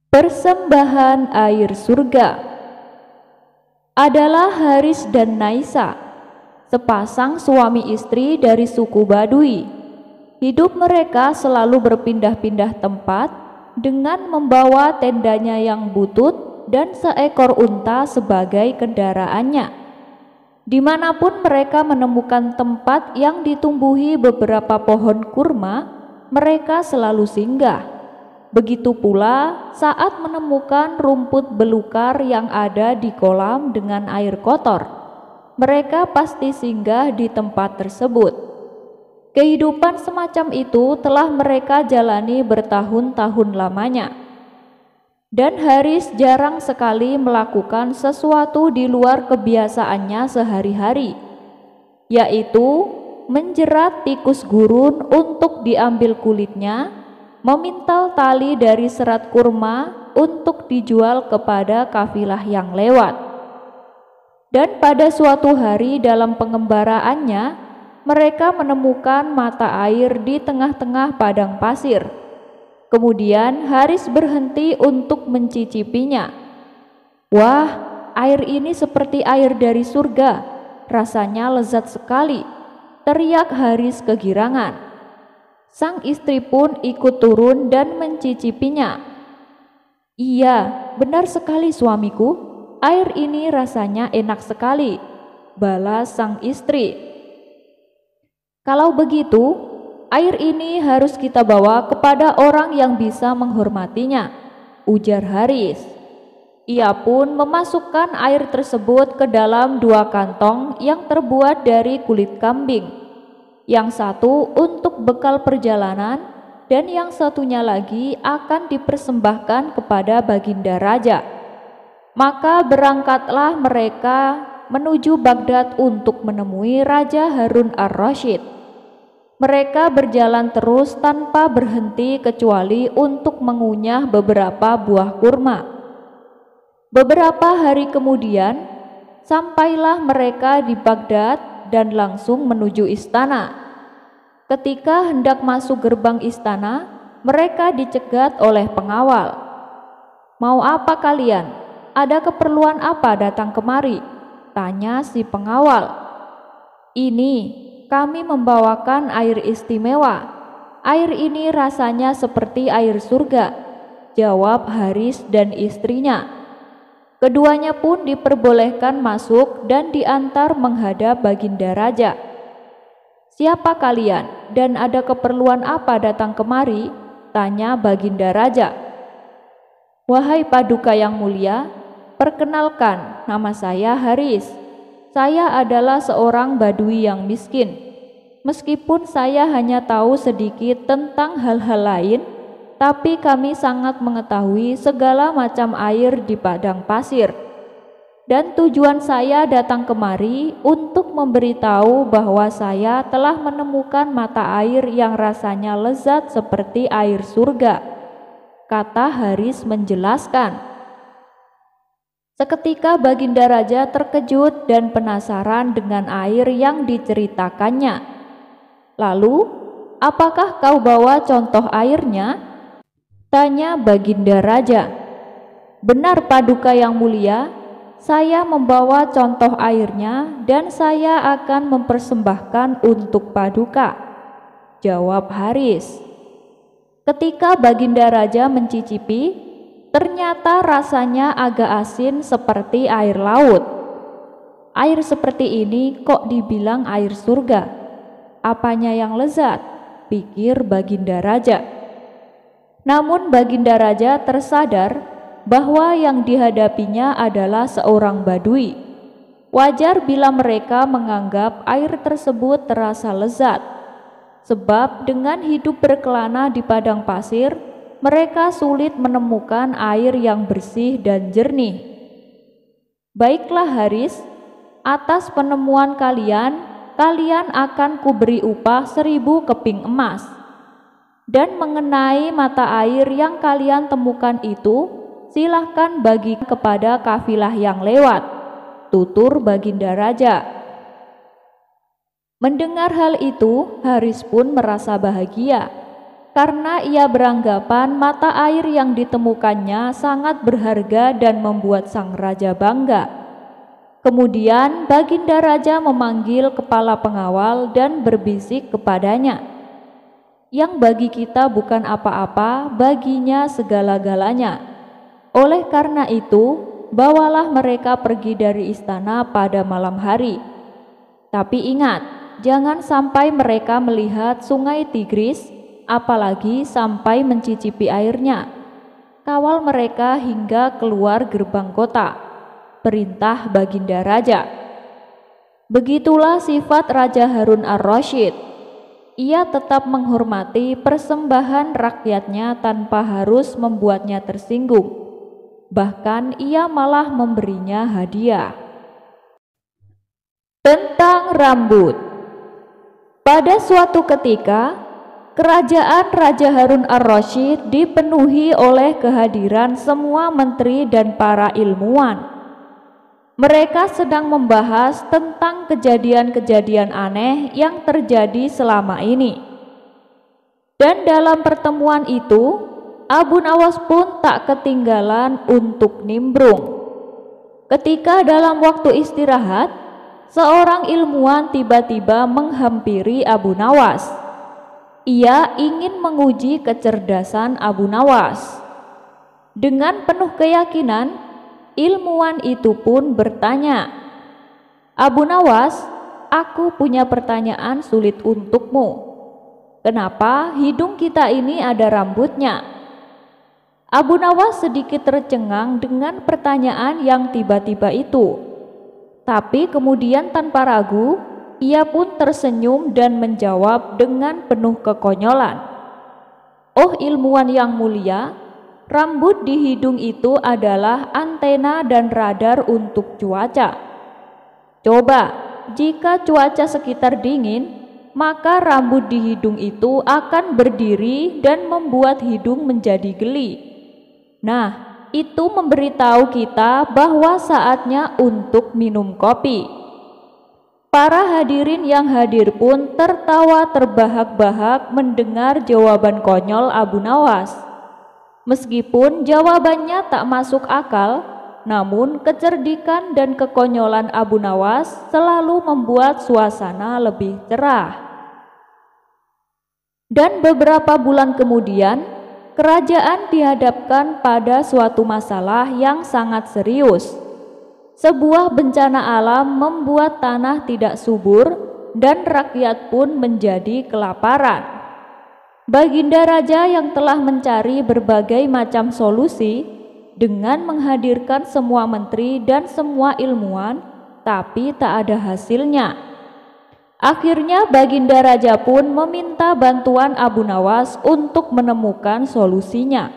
Persembahan air surga adalah Haris dan Naisa, sepasang suami istri dari suku Badui. Hidup mereka selalu berpindah-pindah tempat dengan membawa tendanya yang butut dan seekor unta sebagai kendaraannya. Dimanapun mereka menemukan tempat yang ditumbuhi beberapa pohon kurma, mereka selalu singgah. Begitu pula saat menemukan rumput belukar yang ada di kolam dengan air kotor, mereka pasti singgah di tempat tersebut. Kehidupan semacam itu telah mereka jalani bertahun-tahun lamanya. Dan Haris jarang sekali melakukan sesuatu di luar kebiasaannya sehari-hari, yaitu menjerat tikus gurun untuk diambil kulitnya, memintal tali dari serat kurma untuk dijual kepada kafilah yang lewat. Dan pada suatu hari dalam pengembaraannya, mereka menemukan mata air di tengah-tengah padang pasir. Kemudian Haris berhenti untuk mencicipinya. "Wah, air ini seperti air dari surga, rasanya lezat sekali," teriak Haris kegirangan. Sang istri pun ikut turun dan mencicipinya. "Iya, benar sekali suamiku, air ini rasanya enak sekali," balas sang istri. "Kalau begitu, air ini harus kita bawa kepada orang yang bisa menghormatinya," ujar Haris. Ia pun memasukkan air tersebut ke dalam 2 kantong yang terbuat dari kulit kambing. Yang satu untuk bekal perjalanan dan yang satunya lagi akan dipersembahkan kepada Baginda Raja. Maka berangkatlah mereka menuju Baghdad untuk menemui Raja Harun ar-Rasyid. Mereka berjalan terus tanpa berhenti kecuali untuk mengunyah beberapa buah kurma. Beberapa hari kemudian, sampailah mereka di Baghdad dan langsung menuju istana. Ketika hendak masuk gerbang istana, mereka dicegat oleh pengawal. "Mau apa kalian? Ada keperluan apa datang kemari?" tanya si pengawal. "Ini, kami membawakan air istimewa. Air ini rasanya seperti air surga," jawab Haris dan istrinya. Keduanya pun diperbolehkan masuk dan diantar menghadap Baginda Raja. "Siapa kalian dan ada keperluan apa datang kemari?" tanya Baginda Raja. "Wahai Paduka yang mulia, perkenalkan, nama saya Haris. Saya adalah seorang Badui yang miskin. Meskipun saya hanya tahu sedikit tentang hal-hal lain, tapi kami sangat mengetahui segala macam air di padang pasir. Dan tujuan saya datang kemari untuk memberitahu bahwa saya telah menemukan mata air yang rasanya lezat seperti air surga," kata Haris menjelaskan. Seketika Baginda Raja terkejut dan penasaran dengan air yang diceritakannya. "Lalu, apakah kau bawa contoh airnya?" tanya Baginda Raja. "Benar Paduka yang mulia, saya membawa contoh airnya dan saya akan mempersembahkan untuk Paduka," jawab Haris. Ketika Baginda Raja mencicipi, ternyata rasanya agak asin seperti air laut. "Air seperti ini kok dibilang air surga? Apanya yang lezat?" pikir Baginda Raja. Namun Baginda Raja tersadar bahwa yang dihadapinya adalah seorang Badui. Wajar bila mereka menganggap air tersebut terasa lezat, sebab dengan hidup berkelana di padang pasir, mereka sulit menemukan air yang bersih dan jernih. "Baiklah Haris, atas penemuan kalian akan kuberi upah 1000 keping emas. Dan mengenai mata air yang kalian temukan itu, silahkan bagi kepada kafilah yang lewat," tutur Baginda Raja. Mendengar hal itu, Haris pun merasa bahagia. karena ia beranggapan mata air yang ditemukannya sangat berharga dan membuat sang raja bangga. Kemudian Baginda Raja memanggil kepala pengawal dan berbisik kepadanya, "Yang bagi kita bukan apa-apa, baginya segala-galanya. Oleh karena itu, bawalah mereka pergi dari istana pada malam hari. Tapi ingat, jangan sampai mereka melihat sungai Tigris, apalagi sampai mencicipi airnya. Kawal mereka hingga keluar gerbang kota," perintah Baginda Raja. Begitulah sifat Raja Harun ar-Rasyid. Ia tetap menghormati persembahan rakyatnya tanpa harus membuatnya tersinggung. Bahkan ia malah memberinya hadiah. Tentang rambut. Pada suatu ketika, kerajaan Raja Harun ar-Rasyid dipenuhi oleh kehadiran semua menteri dan para ilmuwan. Mereka sedang membahas tentang kejadian-kejadian aneh yang terjadi selama ini. Dan dalam pertemuan itu, Abu Nawas pun tak ketinggalan untuk nimbrung. Ketika dalam waktu istirahat, seorang ilmuwan tiba-tiba menghampiri Abu Nawas. Ia ingin menguji kecerdasan Abu Nawas. Dengan penuh keyakinan, ilmuwan itu pun bertanya, "Abu Nawas, aku punya pertanyaan sulit untukmu. Kenapa hidung kita ini ada rambutnya?" Abu Nawas sedikit tercengang dengan pertanyaan yang tiba-tiba itu. Tapi kemudian tanpa ragu, ia pun tersenyum dan menjawab dengan penuh kekonyolan, "Oh ilmuwan yang mulia, rambut di hidung itu adalah antena dan radar untuk cuaca. Coba, jika cuaca sekitar dingin, maka rambut di hidung itu akan berdiri dan membuat hidung menjadi geli. Nah, itu memberitahu kita bahwa saatnya untuk minum kopi." Para hadirin yang hadir pun tertawa terbahak-bahak mendengar jawaban konyol Abu Nawas. Meskipun jawabannya tak masuk akal, namun kecerdikan dan kekonyolan Abu Nawas selalu membuat suasana lebih cerah. Dan beberapa bulan kemudian, kerajaan dihadapkan pada suatu masalah yang sangat serius. Sebuah bencana alam membuat tanah tidak subur dan rakyat pun menjadi kelaparan. Baginda Raja yang telah mencari berbagai macam solusi dengan menghadirkan semua menteri dan semua ilmuwan, tapi tak ada hasilnya. Akhirnya Baginda Raja pun meminta bantuan Abu Nawas untuk menemukan solusinya.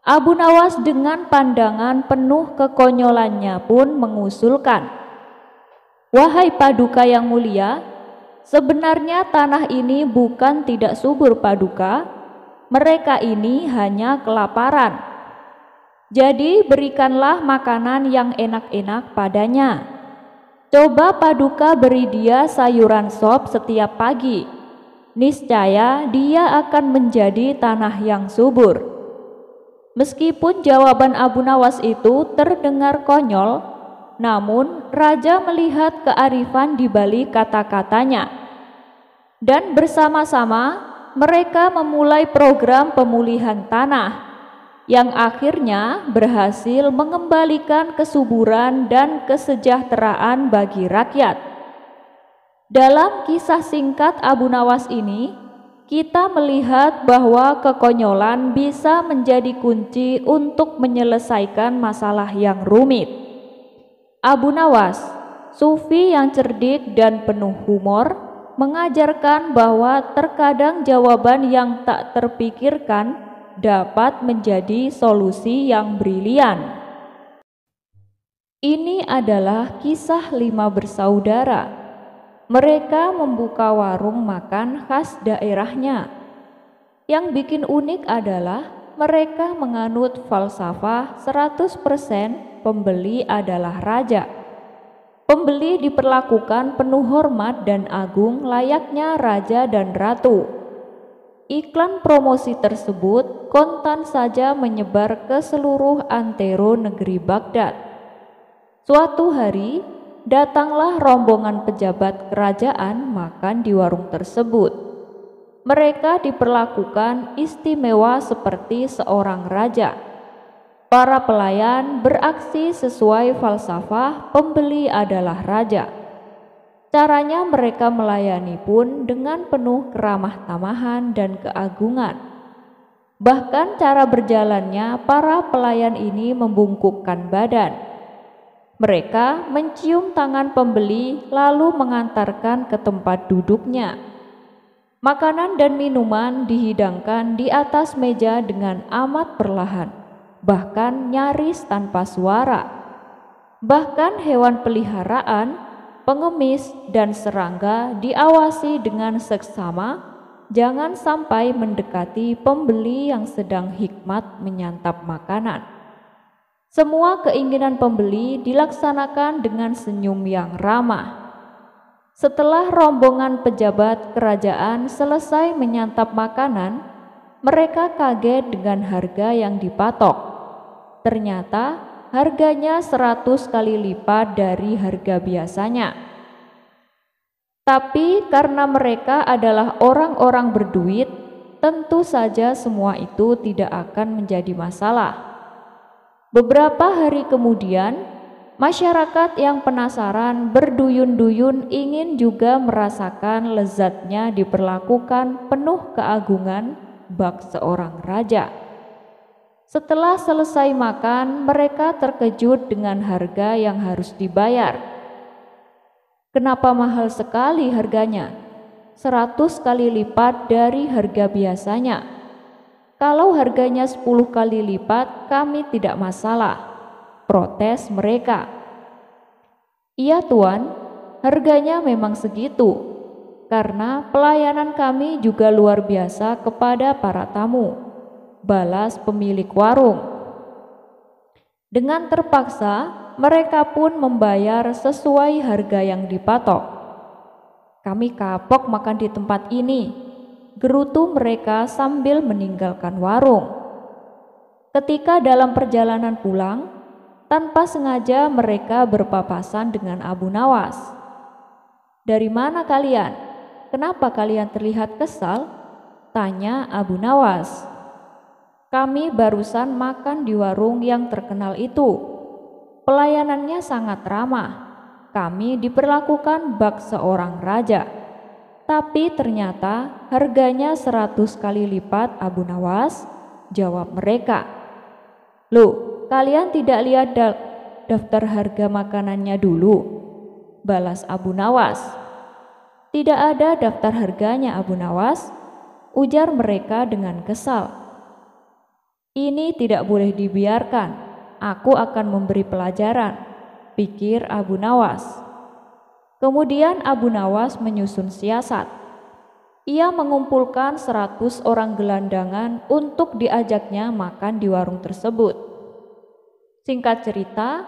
Abu Nawas dengan pandangan penuh kekonyolannya pun mengusulkan, "Wahai Paduka yang mulia, sebenarnya tanah ini bukan tidak subur Paduka, mereka ini hanya kelaparan. Jadi berikanlah makanan yang enak-enak padanya. Coba Paduka beri dia sayuran sop setiap pagi. Niscaya dia akan menjadi tanah yang subur." Meskipun jawaban Abu Nawas itu terdengar konyol, namun Raja melihat kearifan di balik kata-katanya. Dan bersama-sama mereka memulai program pemulihan tanah yang akhirnya berhasil mengembalikan kesuburan dan kesejahteraan bagi rakyat. Dalam kisah singkat Abu Nawas ini, kita melihat bahwa kekonyolan bisa menjadi kunci untuk menyelesaikan masalah yang rumit. Abu Nawas, sufi yang cerdik dan penuh humor, mengajarkan bahwa terkadang jawaban yang tak terpikirkan dapat menjadi solusi yang brilian. Ini adalah kisah 5 bersaudara. Mereka membuka warung makan khas daerahnya. Yang bikin unik adalah mereka menganut falsafah 100% pembeli adalah raja. Pembeli diperlakukan penuh hormat dan agung layaknya raja dan ratu. iklan promosi tersebut kontan saja menyebar ke seluruh antero negeri Baghdad. Suatu hari, datanglah rombongan pejabat kerajaan makan di warung tersebut. Mereka diperlakukan istimewa seperti seorang raja. Para pelayan beraksi sesuai falsafah pembeli adalah raja. Caranya mereka melayani pun dengan penuh keramah tamahan dan keagungan. Bahkan cara berjalannya para pelayan ini membungkukkan badan. Mereka mencium tangan pembeli lalu mengantarkan ke tempat duduknya. Makanan dan minuman dihidangkan di atas meja dengan amat perlahan, bahkan nyaris tanpa suara. Bahkan hewan peliharaan, pengemis, dan serangga diawasi dengan seksama jangan sampai mendekati pembeli yang sedang hikmat menyantap makanan. Semua keinginan pembeli dilaksanakan dengan senyum yang ramah. Setelah rombongan pejabat kerajaan selesai menyantap makanan, mereka kaget dengan harga yang dipatok. Ternyata harganya 100 kali lipat dari harga biasanya. Tapi karena mereka adalah orang-orang berduit, tentu saja semua itu tidak akan menjadi masalah. Beberapa hari kemudian, masyarakat yang penasaran berduyun-duyun ingin juga merasakan lezatnya diperlakukan penuh keagungan bak seorang raja. Setelah selesai makan, mereka terkejut dengan harga yang harus dibayar. Kenapa mahal sekali harganya? 100 kali lipat dari harga biasanya. Kalau harganya 10 kali lipat, kami tidak masalah, protes mereka. Iya tuan, harganya memang segitu, karena pelayanan kami juga luar biasa kepada para tamu, balas pemilik warung. Dengan terpaksa, mereka pun membayar sesuai harga yang dipatok. Kami kapok makan di tempat ini, gerutu mereka sambil meninggalkan warung. Ketika dalam perjalanan pulang, tanpa sengaja mereka berpapasan dengan Abu Nawas. Dari mana kalian? Kenapa kalian terlihat kesal? Tanya Abu Nawas. Kami barusan makan di warung yang terkenal itu. Pelayanannya sangat ramah. Kami diperlakukan bak seorang raja. Tapi ternyata harganya 100 kali lipat Abu Nawas, jawab mereka. Loh, kalian tidak lihat daftar harga makanannya dulu? Balas Abu Nawas. Tidak ada daftar harganya Abu Nawas, ujar mereka dengan kesal. Ini tidak boleh dibiarkan, aku akan memberi pelajaran, pikir Abu Nawas. Kemudian Abu Nawas menyusun siasat. Ia mengumpulkan 100 orang gelandangan untuk diajaknya makan di warung tersebut. Singkat cerita,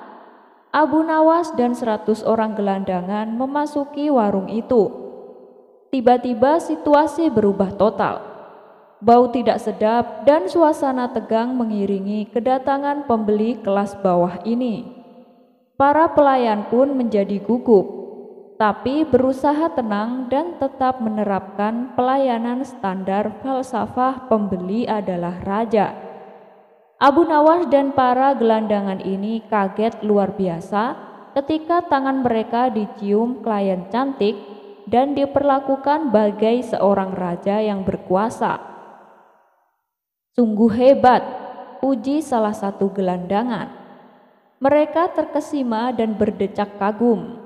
Abu Nawas dan 100 orang gelandangan memasuki warung itu. Tiba-tiba situasi berubah total. Bau tidak sedap dan suasana tegang mengiringi kedatangan pembeli kelas bawah ini. Para pelayan pun menjadi gugup, tapi berusaha tenang dan tetap menerapkan pelayanan standar falsafah pembeli adalah raja. Abu Nawas dan para gelandangan ini kaget luar biasa ketika tangan mereka dicium klien cantik dan diperlakukan bagai seorang raja yang berkuasa. Sungguh hebat, puji salah satu gelandangan. Mereka terkesima dan berdecak kagum.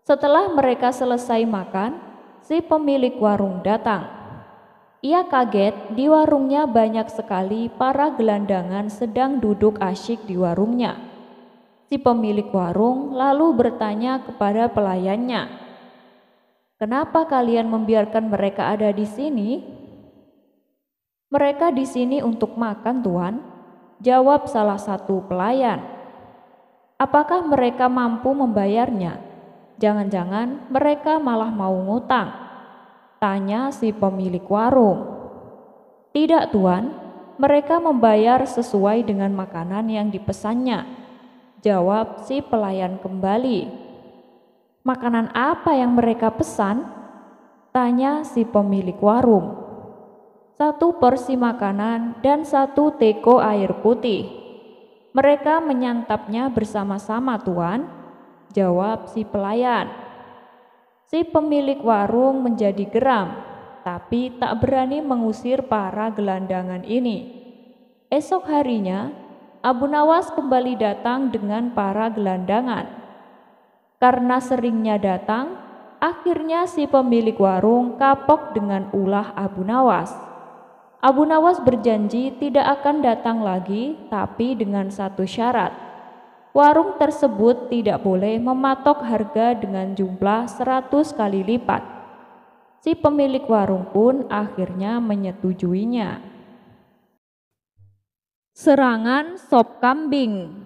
Setelah mereka selesai makan, si pemilik warung datang. Ia kaget di warungnya banyak sekali para gelandangan sedang duduk asyik di warungnya. Si pemilik warung lalu bertanya kepada pelayannya, "Kenapa kalian membiarkan mereka ada di sini?" "Mereka di sini untuk makan, Tuan," jawab salah satu pelayan. "Apakah mereka mampu membayarnya? Jangan-jangan mereka malah mau ngutang?" tanya si pemilik warung. "Tidak, Tuan, mereka membayar sesuai dengan makanan yang dipesannya," jawab si pelayan kembali. "Makanan apa yang mereka pesan?" tanya si pemilik warung. "1 porsi makanan dan 1 teko air putih. Mereka menyantapnya bersama-sama, Tuan," jawab si pelayan. Si pemilik warung menjadi geram, tapi tak berani mengusir para gelandangan ini. Esok harinya, Abu Nawas kembali datang dengan para gelandangan. Karena seringnya datang, akhirnya si pemilik warung kapok dengan ulah Abu Nawas. Abu Nawas berjanji tidak akan datang lagi, tapi dengan satu syarat. Warung tersebut tidak boleh mematok harga dengan jumlah 100 kali lipat. Si pemilik warung pun akhirnya menyetujuinya. Serangan sop kambing.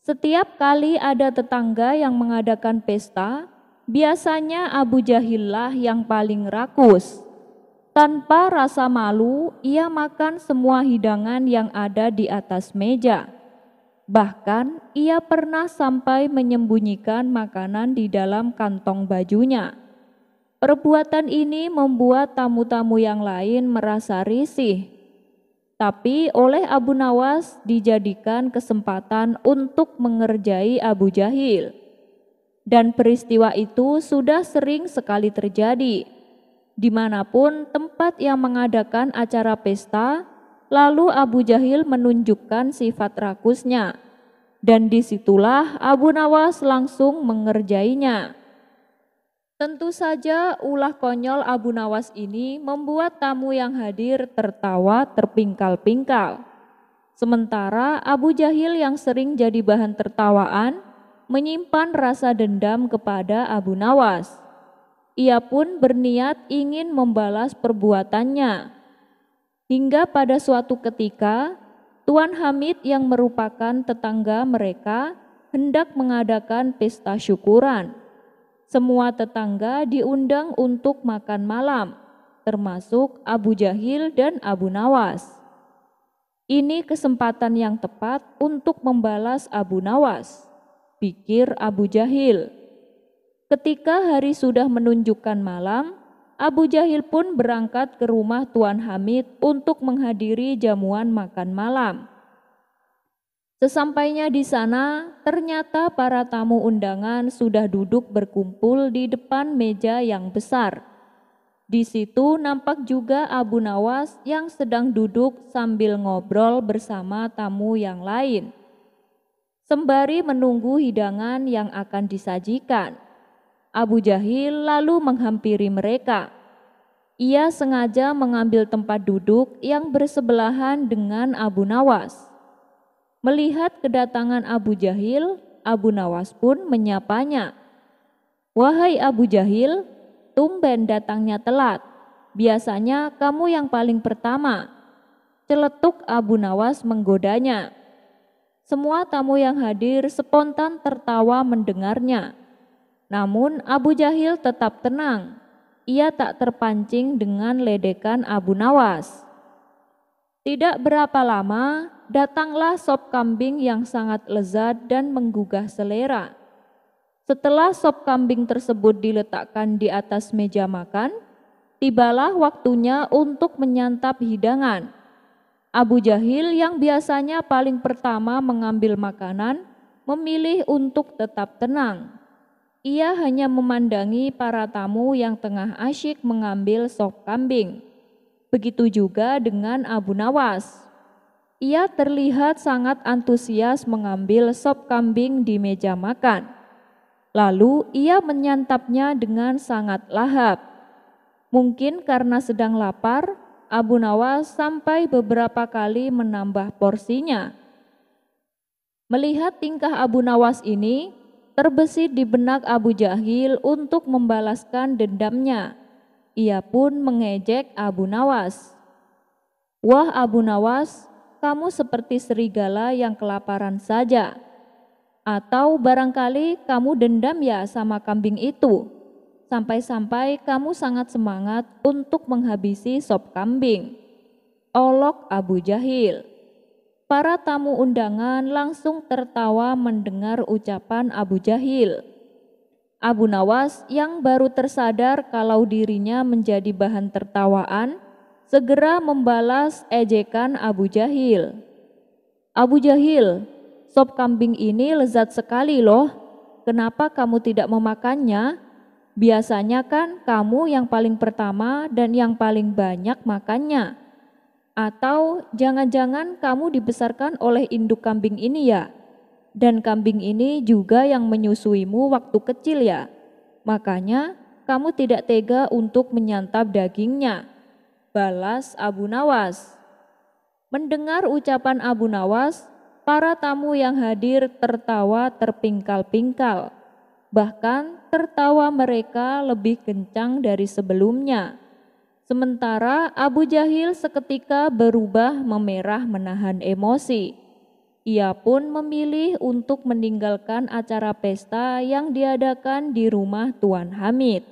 Setiap kali ada tetangga yang mengadakan pesta, biasanya Abu Jahillah yang paling rakus. Tanpa rasa malu, ia makan semua hidangan yang ada di atas meja. Bahkan, ia pernah sampai menyembunyikan makanan di dalam kantong bajunya. Perbuatan ini membuat tamu-tamu yang lain merasa risih. Tapi oleh Abu Nawas dijadikan kesempatan untuk mengerjai Abu Jahil. Dan peristiwa itu sudah sering sekali terjadi. Dimanapun tempat yang mengadakan acara pesta, lalu Abu Jahil menunjukkan sifat rakusnya, dan disitulah Abu Nawas langsung mengerjainya. Tentu saja ulah konyol Abu Nawas ini membuat tamu yang hadir tertawa terpingkal-pingkal. Sementara Abu Jahil yang sering jadi bahan tertawaan menyimpan rasa dendam kepada Abu Nawas. Ia pun berniat ingin membalas perbuatannya. Hingga pada suatu ketika, Tuan Hamid yang merupakan tetangga mereka hendak mengadakan pesta syukuran. Semua tetangga diundang untuk makan malam, termasuk Abu Jahil dan Abu Nawas. Ini kesempatan yang tepat untuk membalas Abu Nawas, pikir Abu Jahil. Ketika hari sudah menunjukkan malam, Abu Jahil pun berangkat ke rumah Tuan Hamid untuk menghadiri jamuan makan malam. Sesampainya di sana, ternyata para tamu undangan sudah duduk berkumpul di depan meja yang besar. Di situ nampak juga Abu Nawas yang sedang duduk sambil ngobrol bersama tamu yang lain, sembari menunggu hidangan yang akan disajikan. Abu Jahil lalu menghampiri mereka. Ia sengaja mengambil tempat duduk yang bersebelahan dengan Abu Nawas. Melihat kedatangan Abu Jahil, Abu Nawas pun menyapanya. "Wahai Abu Jahil, tumben datangnya telat. Biasanya kamu yang paling pertama," celetuk Abu Nawas menggodanya. Semua tamu yang hadir spontan tertawa mendengarnya. Namun Abu Jahil tetap tenang. Ia tak terpancing dengan ledekan Abu Nawas. Tidak berapa lama, datanglah sop kambing yang sangat lezat dan menggugah selera. Setelah sop kambing tersebut diletakkan di atas meja makan, tibalah waktunya untuk menyantap hidangan. Abu Jahil yang biasanya paling pertama mengambil makanan, memilih untuk tetap tenang. Ia hanya memandangi para tamu yang tengah asyik mengambil sop kambing. Begitu juga dengan Abu Nawas. Ia terlihat sangat antusias mengambil sop kambing di meja makan. Lalu ia menyantapnya dengan sangat lahap. Mungkin karena sedang lapar, Abu Nawas sampai beberapa kali menambah porsinya. Melihat tingkah Abu Nawas ini, terbesit di benak Abu Jahil untuk membalaskan dendamnya. Ia pun mengejek Abu Nawas. "Wah Abu Nawas, kamu seperti serigala yang kelaparan saja. Atau barangkali kamu dendam ya sama kambing itu, sampai-sampai kamu sangat semangat untuk menghabisi sop kambing." olok Abu Jahil. Para tamu undangan langsung tertawa mendengar ucapan Abu Jahil. Abu Nawas yang baru tersadar kalau dirinya menjadi bahan tertawaan, segera membalas ejekan Abu Jahil. Abu Jahil, sop kambing ini lezat sekali loh. Kenapa kamu tidak memakannya? Biasanya kan kamu yang paling pertama dan yang paling banyak makannya. Atau jangan-jangan kamu dibesarkan oleh induk kambing ini ya? Dan kambing ini juga yang menyusuimu waktu kecil ya? Makanya kamu tidak tega untuk menyantap dagingnya. Balas Abu Nawas. Mendengar ucapan Abu Nawas, para tamu yang hadir tertawa terpingkal-pingkal. Bahkan tertawa mereka lebih kencang dari sebelumnya. Sementara Abu Jahil seketika berubah memerah menahan emosi. Ia pun memilih untuk meninggalkan acara pesta yang diadakan di rumah Tuan Hamid.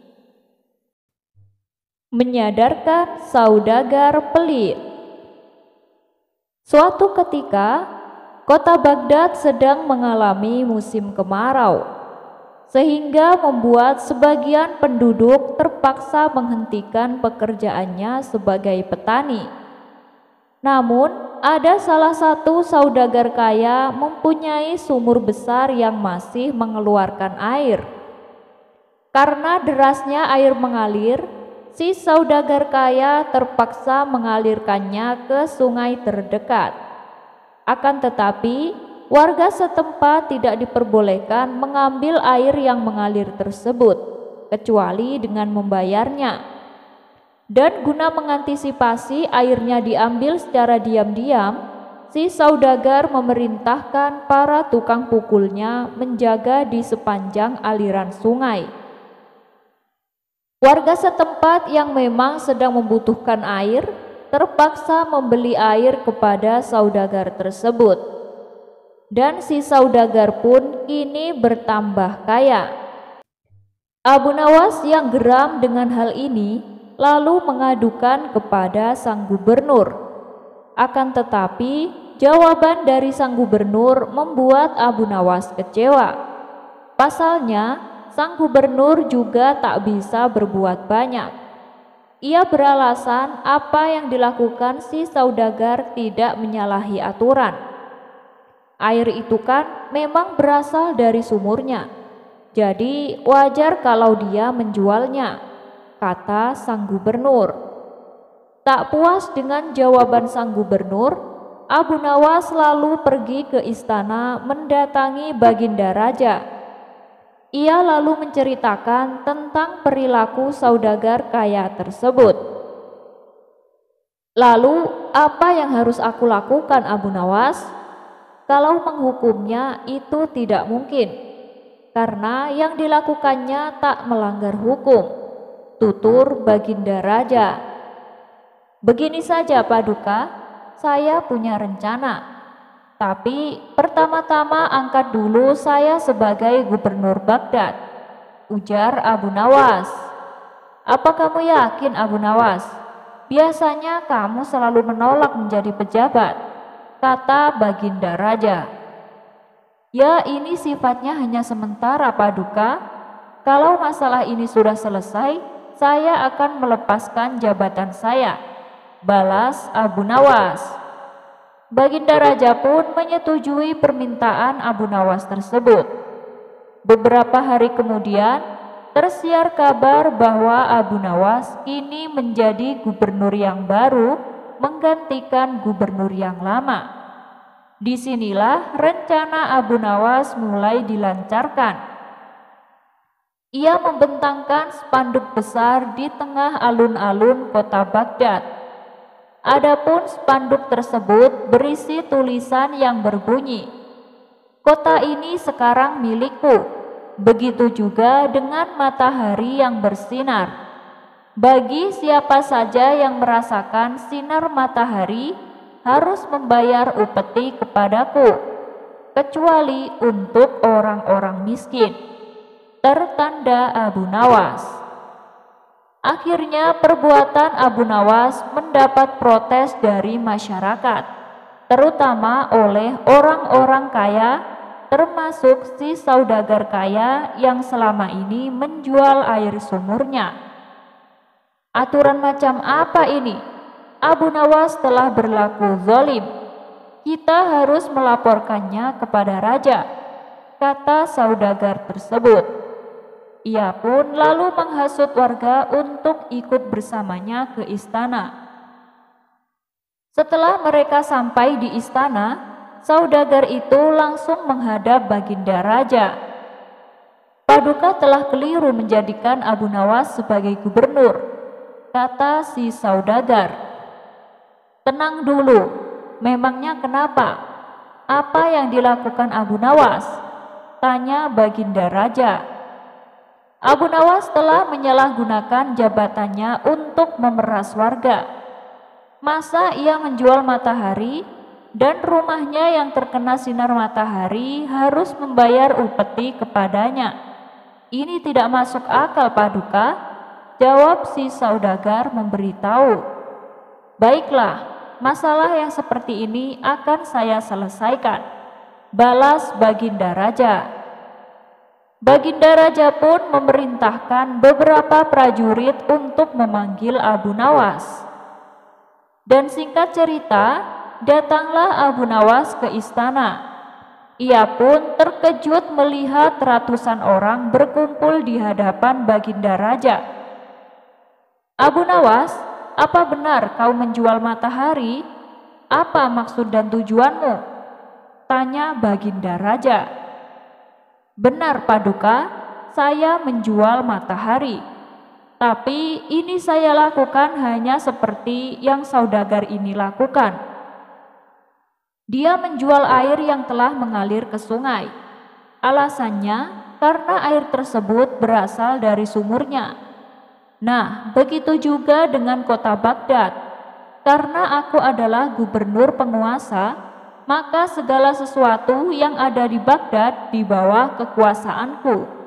Menyadarkan saudagar pelit. Suatu ketika, kota Baghdad sedang mengalami musim kemarau, sehingga membuat sebagian penduduk terpaksa menghentikan pekerjaannya sebagai petani. Namun, ada salah satu saudagar kaya mempunyai sumur besar yang masih mengeluarkan air. Karena derasnya air mengalir, si saudagar kaya terpaksa mengalirkannya ke sungai terdekat. Akan tetapi, warga setempat tidak diperbolehkan mengambil air yang mengalir tersebut, kecuali dengan membayarnya. Dan guna mengantisipasi airnya diambil secara diam-diam, si saudagar memerintahkan para tukang pukulnya menjaga di sepanjang aliran sungai. Warga setempat yang memang sedang membutuhkan air terpaksa membeli air kepada saudagar tersebut. Dan si saudagar pun kini bertambah kaya. Abu Nawas yang geram dengan hal ini lalu mengadukan kepada sang gubernur. Akan tetapi jawaban dari sang gubernur membuat Abu Nawas kecewa. Pasalnya sang gubernur juga tak bisa berbuat banyak. Ia beralasan apa yang dilakukan si saudagar tidak menyalahi aturan. Air itu kan memang berasal dari sumurnya, jadi wajar kalau dia menjualnya, kata sang gubernur. Tak puas dengan jawaban sang gubernur, Abu Nawas lalu pergi ke istana mendatangi Baginda Raja. Ia lalu menceritakan tentang perilaku saudagar kaya tersebut. Lalu, apa yang harus aku lakukan, Abu Nawas? Kalau menghukumnya itu tidak mungkin, karena yang dilakukannya tak melanggar hukum, tutur Baginda Raja. Begini saja Paduka, saya punya rencana. Tapi pertama-tama angkat dulu saya sebagai gubernur Baghdad, ujar Abu Nawas. Apa kamu yakin, Abu Nawas? Biasanya kamu selalu menolak menjadi pejabat, kata Baginda Raja. Ya, ini sifatnya hanya sementara Paduka. Kalau masalah ini sudah selesai, saya akan melepaskan jabatan saya, balas Abu Nawas. Baginda Raja pun menyetujui permintaan Abu Nawas tersebut. Beberapa hari kemudian, tersiar kabar bahwa Abu Nawas kini menjadi gubernur yang baru menggantikan gubernur yang lama. Disinilah rencana Abu Nawas mulai dilancarkan. Ia membentangkan spanduk besar di tengah alun-alun kota Baghdad. Adapun spanduk tersebut berisi tulisan yang berbunyi, "Kota ini sekarang milikku, begitu juga dengan matahari yang bersinar. Bagi siapa saja yang merasakan sinar matahari harus membayar upeti kepadaku, kecuali untuk orang-orang miskin." Tertanda Abu Nawas. Akhirnya perbuatan Abu Nawas mendapat protes dari masyarakat, terutama oleh orang-orang kaya, termasuk si saudagar kaya yang selama ini menjual air sumurnya. Aturan macam apa ini? Abu Nawas telah berlaku zalim. Kita harus melaporkannya kepada raja, kata saudagar tersebut. Ia pun lalu menghasut warga untuk ikut bersamanya ke istana. Setelah mereka sampai di istana, saudagar itu langsung menghadap baginda raja. Paduka telah keliru menjadikan Abu Nawas sebagai gubernur, kata si saudagar. Tenang dulu, memangnya kenapa? Apa yang dilakukan Abu Nawas? Tanya baginda raja. Abu Nawas telah menyalahgunakan jabatannya untuk memeras warga. Masa ia menjual matahari dan rumahnya yang terkena sinar matahari harus membayar upeti kepadanya? Ini tidak masuk akal, Paduka, jawab si saudagar memberitahu. Baiklah, masalah yang seperti ini akan saya selesaikan, balas baginda raja. Baginda raja pun memerintahkan beberapa prajurit untuk memanggil Abu Nawas. Dan singkat cerita, datanglah Abu Nawas ke istana. Ia pun terkejut melihat ratusan orang berkumpul di hadapan baginda raja. Abu Nawas, apa benar kau menjual matahari? Apa maksud dan tujuanmu? Tanya baginda raja. Benar, Paduka, saya menjual matahari. Tapi ini saya lakukan hanya seperti yang saudagar ini lakukan. Dia menjual air yang telah mengalir ke sungai. Alasannya karena air tersebut berasal dari sumurnya. Nah, begitu juga dengan kota Baghdad. Karena aku adalah gubernur penguasa, maka segala sesuatu yang ada di Baghdad di bawah kekuasaanku.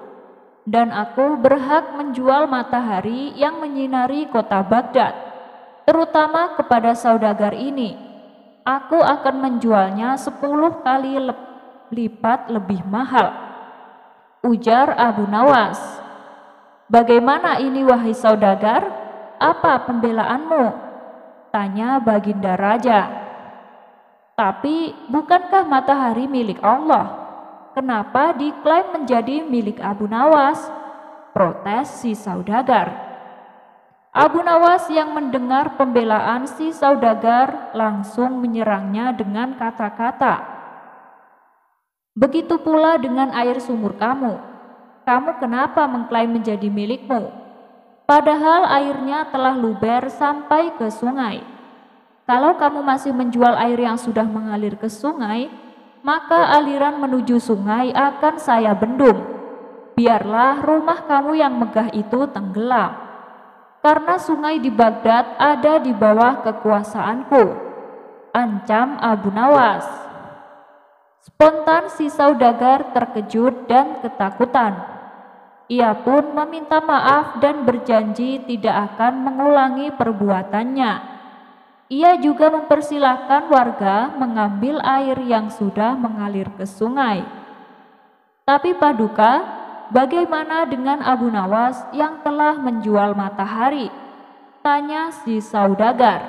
Dan aku berhak menjual matahari yang menyinari kota Baghdad, terutama kepada saudagar ini. Aku akan menjualnya 10 kali lipat lebih mahal, ujar Abu Nawas. Bagaimana ini wahai saudagar? Apa pembelaanmu? Tanya baginda raja. Tapi bukankah matahari milik Allah? Kenapa diklaim menjadi milik Abu Nawas? Protes si saudagar. Abu Nawas yang mendengar pembelaan si saudagar langsung menyerangnya dengan kata-kata. Begitu pula dengan air sumur kamu. Kamu kenapa mengklaim menjadi milikmu? Padahal airnya telah luber sampai ke sungai. Kalau kamu masih menjual air yang sudah mengalir ke sungai, maka aliran menuju sungai akan saya bendung. Biarlah rumah kamu yang megah itu tenggelam. Karena sungai di Baghdad ada di bawah kekuasaanku, ancam Abu Nawas. Spontan si saudagar terkejut dan ketakutan. Ia pun meminta maaf dan berjanji tidak akan mengulangi perbuatannya. Ia juga mempersilahkan warga mengambil air yang sudah mengalir ke sungai. Tapi Paduka, bagaimana dengan Abu Nawas yang telah menjual matahari? Tanya si saudagar.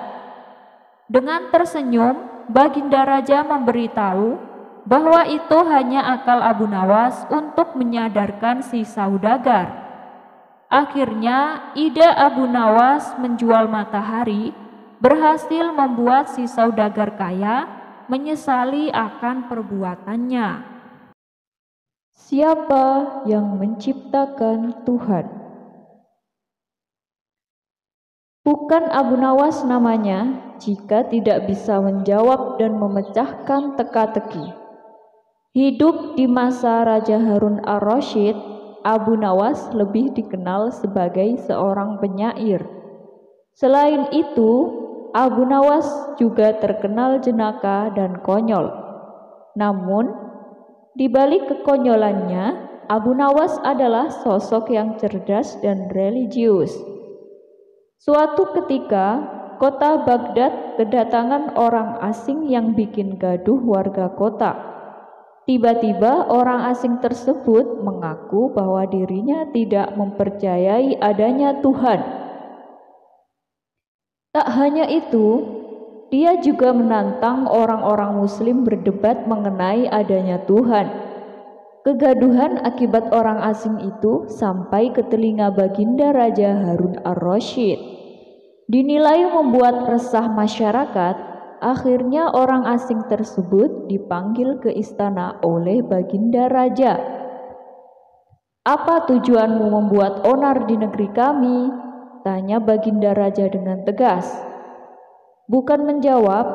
Dengan tersenyum, baginda raja memberitahu bahwa itu hanya akal Abu Nawas untuk menyadarkan si saudagar. Akhirnya, ide Abu Nawas menjual matahari berhasil membuat si saudagar kaya menyesali akan perbuatannya. Siapa yang menciptakan Tuhan? Bukan Abu Nawas namanya jika tidak bisa menjawab dan memecahkan teka-teki. Hidup di masa Raja Harun ar-Rasyid, Abu Nawas lebih dikenal sebagai seorang penyair. Selain itu, Abu Nawas juga terkenal jenaka dan konyol. Namun, di balik kekonyolannya, Abu Nawas adalah sosok yang cerdas dan religius. Suatu ketika, kota Baghdad kedatangan orang asing yang bikin gaduh warga kota. Tiba-tiba orang asing tersebut mengaku bahwa dirinya tidak mempercayai adanya Tuhan. Tak hanya itu, dia juga menantang orang-orang Muslim berdebat mengenai adanya Tuhan. Kegaduhan akibat orang asing itu sampai ke telinga Baginda Raja Harun ar-Rasyid. Dinilai membuat resah masyarakat, akhirnya orang asing tersebut dipanggil ke istana oleh Baginda Raja. "Apa tujuanmu membuat onar di negeri kami?" tanya Baginda Raja dengan tegas. Bukan menjawab,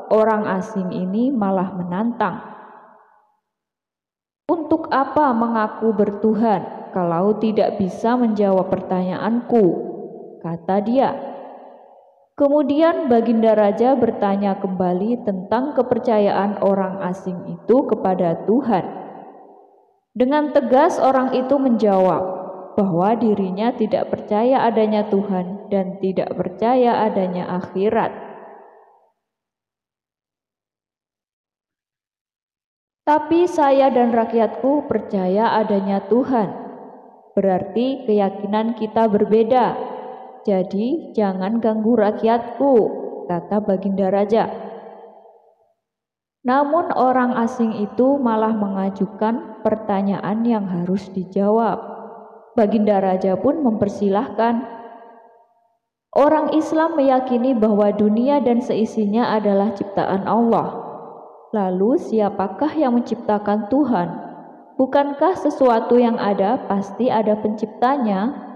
orang asing ini malah menantang. "Untuk apa mengaku bertuhan kalau tidak bisa menjawab pertanyaanku?" kata dia. Kemudian Baginda Raja bertanya kembali tentang kepercayaan orang asing itu kepada Tuhan. Dengan tegas orang itu menjawab bahwa dirinya tidak percaya adanya Tuhan dan tidak percaya adanya akhirat. "Tapi saya dan rakyatku percaya adanya Tuhan. Berarti keyakinan kita berbeda. Jadi jangan ganggu rakyatku," kata Baginda Raja. Namun orang asing itu malah mengajukan pertanyaan yang harus dijawab. Baginda Raja pun mempersilahkan. Orang Islam meyakini bahwa dunia dan seisinya adalah ciptaan Allah. Lalu siapakah yang menciptakan Tuhan? Bukankah sesuatu yang ada pasti ada penciptanya?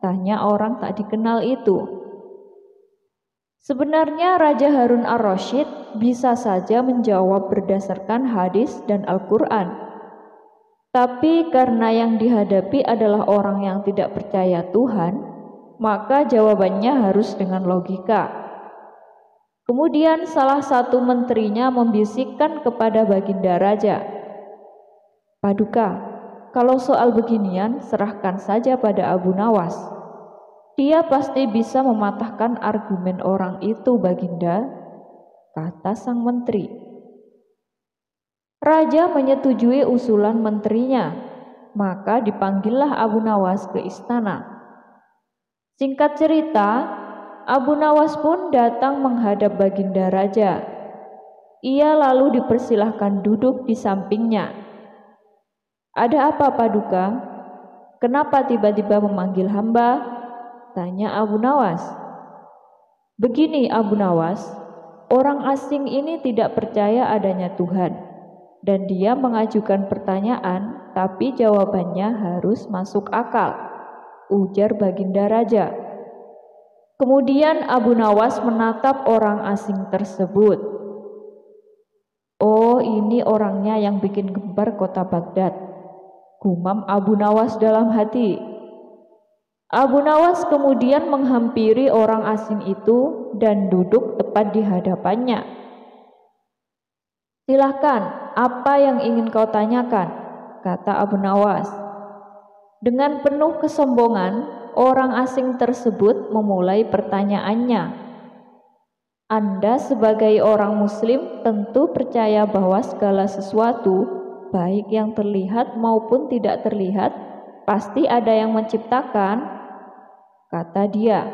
Tanya orang tak dikenal itu. Sebenarnya Raja Harun ar-Rasyid bisa saja menjawab berdasarkan hadis dan Al-Quran. Tapi karena yang dihadapi adalah orang yang tidak percaya Tuhan, maka jawabannya harus dengan logika. Kemudian salah satu menterinya membisikkan kepada Baginda Raja, "Paduka, kalau soal beginian serahkan saja pada Abu Nawas. Dia pasti bisa mematahkan argumen orang itu, Baginda," kata sang menteri. Raja menyetujui usulan menterinya, maka dipanggillah Abu Nawas ke istana. Singkat cerita, Abu Nawas pun datang menghadap Baginda Raja. Ia lalu dipersilahkan duduk di sampingnya. "Ada apa, Paduka? Kenapa tiba-tiba memanggil hamba?" tanya Abu Nawas. "Begini Abu Nawas, orang asing ini tidak percaya adanya Tuhan, dan dia mengajukan pertanyaan, tapi jawabannya harus masuk akal," ujar Baginda Raja. Kemudian Abu Nawas menatap orang asing tersebut. "Oh, ini orangnya yang bikin gempar kota Baghdad," gumam Abu Nawas dalam hati. Abu Nawas kemudian menghampiri orang asing itu dan duduk tepat di hadapannya. "Silahkan, apa yang ingin kau tanyakan?" kata Abu Nawas. Dengan penuh kesombongan, orang asing tersebut memulai pertanyaannya. "Anda sebagai orang Muslim tentu percaya bahwa segala sesuatu, baik yang terlihat maupun tidak terlihat, pasti ada yang menciptakan," kata dia.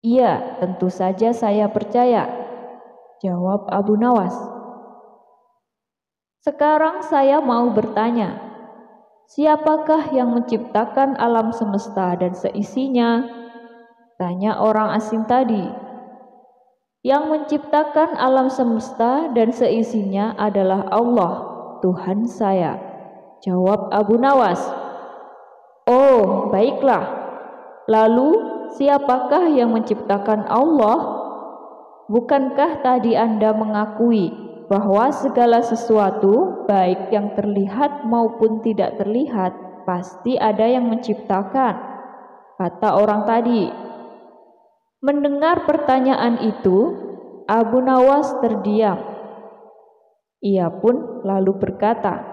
"Iya, tentu saja saya percaya," jawab Abu Nawas. "Sekarang saya mau bertanya, siapakah yang menciptakan alam semesta dan seisinya?" tanya orang asing tadi. "Yang menciptakan alam semesta dan seisinya adalah Allah, Tuhan saya," jawab Abu Nawas. "Oh, baiklah. Lalu, siapakah yang menciptakan Allah? Bukankah tadi Anda mengakui bahwa segala sesuatu, baik yang terlihat maupun tidak terlihat, pasti ada yang menciptakan," kata orang tadi. Mendengar pertanyaan itu, Abu Nawas terdiam. Ia pun lalu berkata,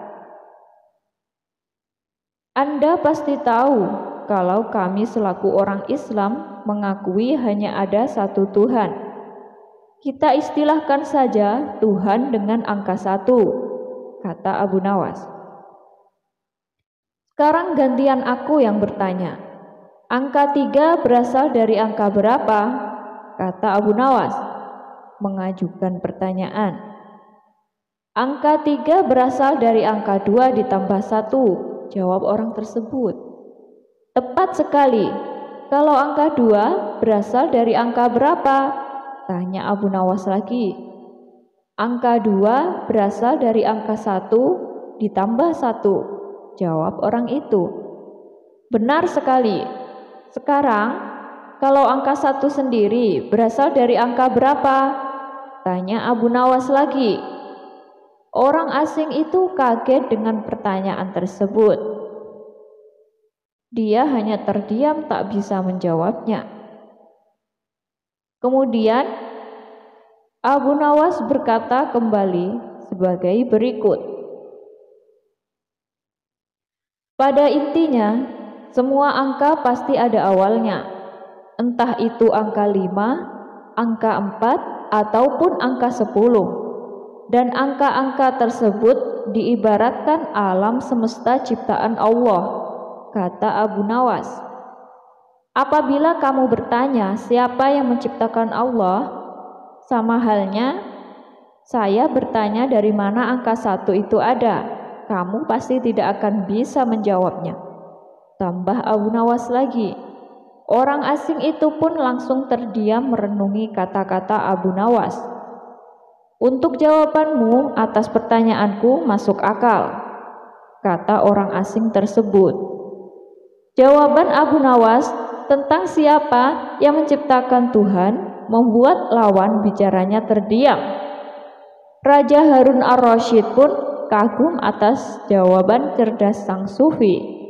Anda pasti tahu kalau kami selaku orang Islam mengakui hanya ada satu Tuhan. Kita istilahkan saja Tuhan dengan angka 1, kata Abu Nawas. Sekarang gantian aku yang bertanya. Angka 3 berasal dari angka berapa? Kata Abu Nawas, mengajukan pertanyaan. Angka 3 berasal dari angka 2 ditambah 1, jawab orang tersebut. Tepat sekali. Kalau angka 2 berasal dari angka berapa? Tanya Abu Nawas lagi. Angka 2 berasal dari angka 1 ditambah 1, jawab orang itu. Benar sekali. Sekarang, kalau angka 1 sendiri berasal dari angka berapa? Tanya Abu Nawas lagi. Orang asing itu kaget dengan pertanyaan tersebut. Dia hanya terdiam tak bisa menjawabnya. Kemudian Abu Nawas berkata kembali sebagai berikut. Pada intinya, semua angka pasti ada awalnya. Entah itu angka 5, angka 4, ataupun angka 10. Dan angka-angka tersebut diibaratkan alam semesta ciptaan Allah, kata Abu Nawas. Apabila kamu bertanya siapa yang menciptakan Allah, sama halnya saya bertanya dari mana angka 1 itu ada, kamu pasti tidak akan bisa menjawabnya. Tambah Abu Nawas lagi. Orang asing itu pun langsung terdiam merenungi kata-kata Abu Nawas. Untuk jawabanmu atas pertanyaanku masuk akal, kata orang asing tersebut. Jawaban Abu Nawas tentang siapa yang menciptakan Tuhan membuat lawan bicaranya terdiam. Raja Harun ar-Rasyid pun kagum atas jawaban cerdas sang sufi.